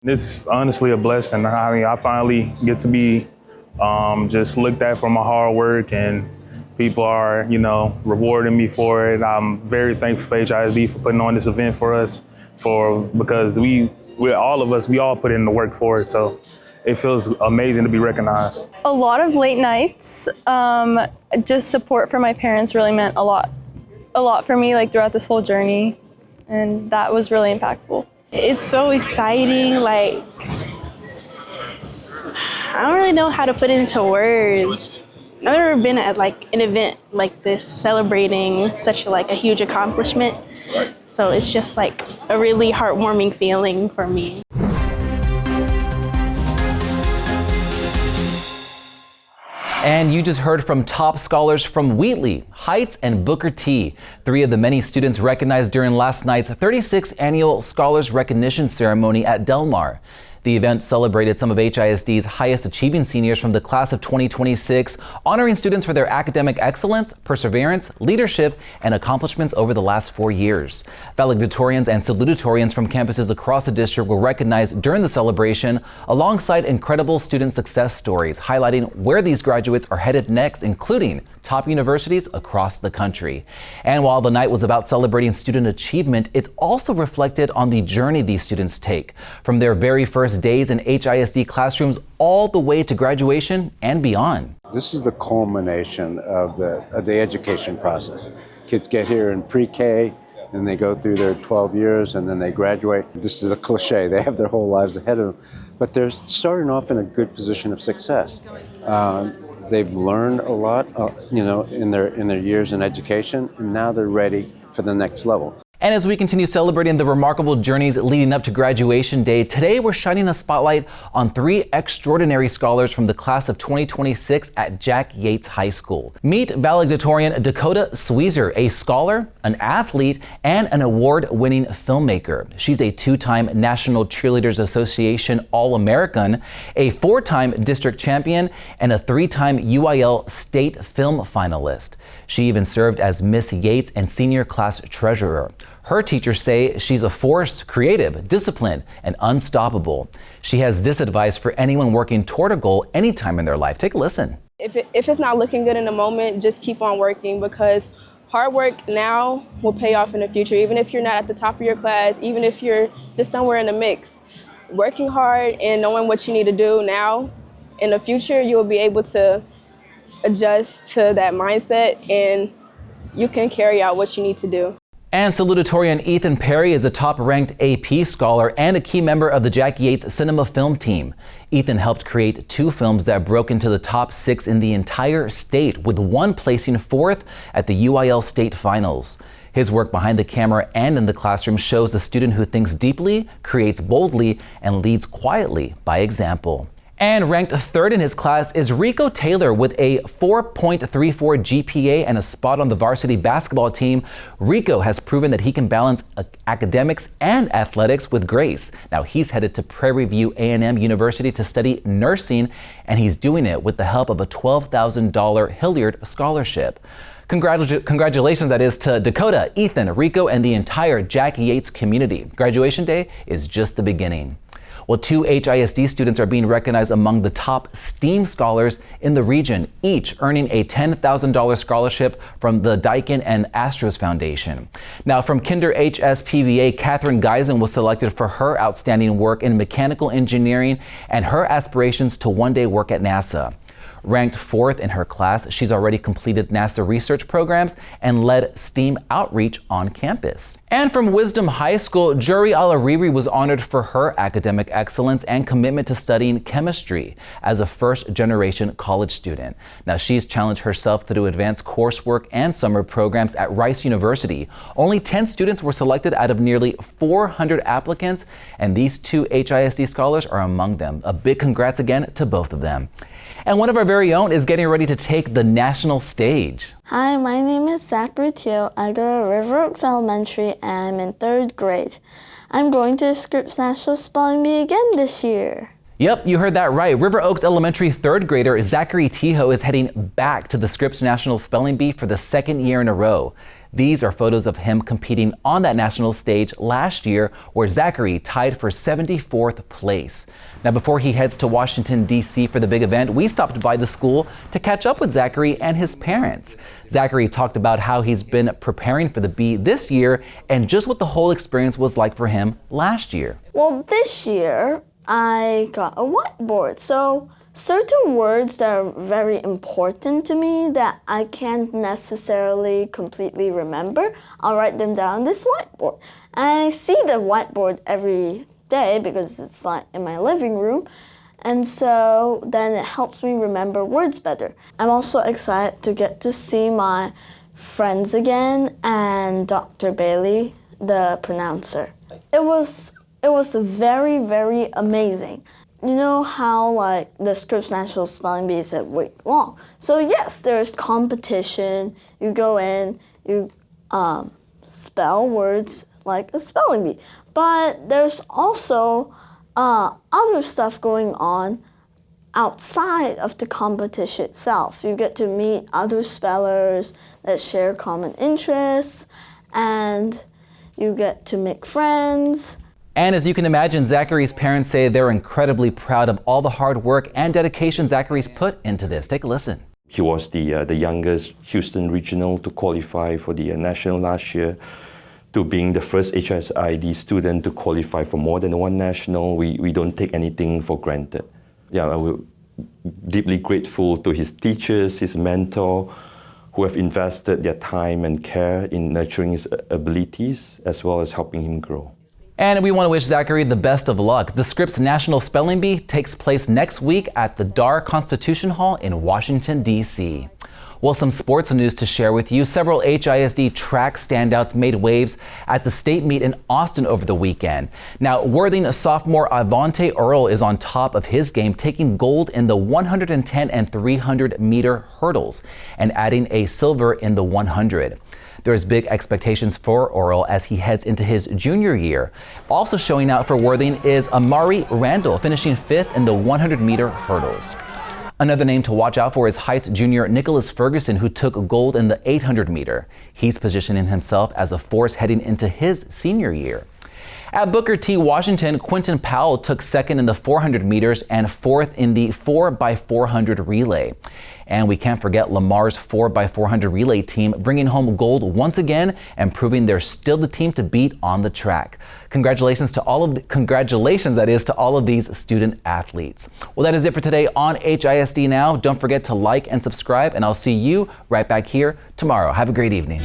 This is honestly a blessing. I mean, I finally get to be just looked at for my hard work, and people are, rewarding me for it. I'm very thankful for HISD for putting on this event for us, because we all put in the work for it. So it feels amazing to be recognized. A lot of late nights, just support from my parents really meant a lot for me, like throughout this whole journey, and that was really impactful. It's so exciting, like, I don't really know how to put it into words. I've never been at an event like this celebrating such a huge accomplishment. So it's just a really heartwarming feeling for me. And you just heard from top scholars from Wheatley, Heights, and Booker T, three of the many students recognized during last night's 36th annual Scholars Recognition Ceremony at Del Mar. The event celebrated some of HISD's highest achieving seniors from the class of 2026, honoring students for their academic excellence, perseverance, leadership, and accomplishments over the last 4 years. Valedictorians and salutatorians from campuses across the district were recognized during the celebration, alongside incredible student success stories, highlighting where these graduates are headed next, including top universities across the country. And while the night was about celebrating student achievement, it's also reflected on the journey these students take, from their very first days in HISD classrooms all the way to graduation and beyond. This is the culmination of the education process. Kids get here in pre-K, and they go through their 12 years, and then they graduate. This is a cliche. They have their whole lives ahead of them, but they're starting off in a good position of success. They've learned a lot, in their years in education, and now they're ready for the next level. And as we continue celebrating the remarkable journeys leading up to graduation day, today we're shining a spotlight on three extraordinary scholars from the class of 2026 at Jack Yates High School. Meet valedictorian Dakota Sweezer, a scholar, an athlete, and an award-winning filmmaker. She's a two-time National Cheerleaders Association All-American, a four-time district champion, and a three-time UIL state film finalist. She even served as Miss Yates and senior class treasurer. Her teachers say she's a force, creative, disciplined, and unstoppable. She has this advice for anyone working toward a goal anytime in their life. Take a listen. If it's not looking good in the moment, just keep on working, because hard work now will pay off in the future. Even if you're not at the top of your class, even if you're just somewhere in the mix, working hard and knowing what you need to do now, in the future, you will be able to adjust to that mindset, and you can carry out what you need to do. And salutatorian Ethan Perry is a top-ranked AP scholar and a key member of the Jack Yates Cinema Film Team. Ethan helped create two films that broke into the top 6 in the entire state, with one placing 4th at the UIL state finals. His work behind the camera and in the classroom shows the student who thinks deeply, creates boldly, and leads quietly by example. And ranked 3rd in his class is Rico Taylor with a 4.34 GPA and a spot on the varsity basketball team. Rico has proven that he can balance academics and athletics with grace. Now he's headed to Prairie View A&M University to study nursing, and he's doing it with the help of a $12,000 Hilliard scholarship. Congratulations, that is, to Dakota, Ethan, Rico, and the entire Jack Yates community. Graduation day is just the beginning. Well, 2 HISD students are being recognized among the top STEAM scholars in the region, each earning a $10,000 scholarship from the Daikin and Astros Foundation. Now, from Kinder HSPVA, Katherine Geisen was selected for her outstanding work in mechanical engineering and her aspirations to one day work at NASA. Ranked 4th in her class, she's already completed NASA research programs and led STEAM outreach on campus. And from Wisdom High School, Juri Alariri was honored for her academic excellence and commitment to studying chemistry as a first-generation college student. Now, she's challenged herself through advanced coursework and summer programs at Rice University. Only 10 students were selected out of nearly 400 applicants, and these 2 HISD scholars are among them. A big congrats again to both of them. And one of our very own is getting ready to take the national stage. Hi, my name is Zachary Teoh. I go to River Oaks Elementary and I'm in 3rd grade. I'm going to the Scripps National Spelling Bee again this year. Yep, you heard that right. River Oaks Elementary third grader Zachary Teoh is heading back to the Scripps National Spelling Bee for the second year in a row. These are photos of him competing on that national stage last year, where Zachary tied for 74th place. Now, before he heads to Washington, D.C. for the big event, we stopped by the school to catch up with Zachary and his parents. Zachary talked about how he's been preparing for the bee this year and just what the whole experience was like for him last year. Well, this year I got a whiteboard, so certain words that are very important to me that I can't necessarily completely remember, I'll write them down on this whiteboard. And I see the whiteboard every day because it's like in my living room, and so then it helps me remember words better. I'm also excited to get to see my friends again and Dr. Bailey, the pronouncer. It was very, very amazing. You know how like the Scripps National Spelling Bee is a week long. So yes, there's competition. You go in, you spell words like a spelling bee. But there's also other stuff going on outside of the competition itself. You get to meet other spellers that share common interests, and you get to make friends. And as you can imagine, Zachary's parents say they're incredibly proud of all the hard work and dedication Zachary's put into this. Take a listen. He was the youngest Houston regional to qualify for the national last year, to being the first HISD student to qualify for more than one national. We don't take anything for granted. Yeah, we're deeply grateful to his teachers, his mentor, who have invested their time and care in nurturing his abilities as well as helping him grow. And we want to wish Zachary the best of luck. The Scripps National Spelling Bee takes place next week at the Dar Constitution Hall in Washington, D.C. Well, some sports news to share with you. Several HISD track standouts made waves at the state meet in Austin over the weekend. Now, Worthing sophomore Avante Earl is on top of his game, taking gold in the 110 and 300 meter hurdles and adding a silver in the 100. There's big expectations for Earl as he heads into his junior year. Also showing out for Worthing is Amari Randall, finishing 5th in the 100 meter hurdles. Another name to watch out for is Heights junior Nicholas Ferguson, who took gold in the 800 meter. He's positioning himself as a force heading into his senior year. At Booker T. Washington, Quentin Powell took 2nd in the 400 meters and 4th in the 4x400 relay. And we can't forget Lamar's 4x400 relay team bringing home gold once again and proving they're still the team to beat on the track. Congratulations to all of these student athletes. Well, that is it for today on HISD Now. Don't forget to like and subscribe, and I'll see you right back here tomorrow. Have a great evening.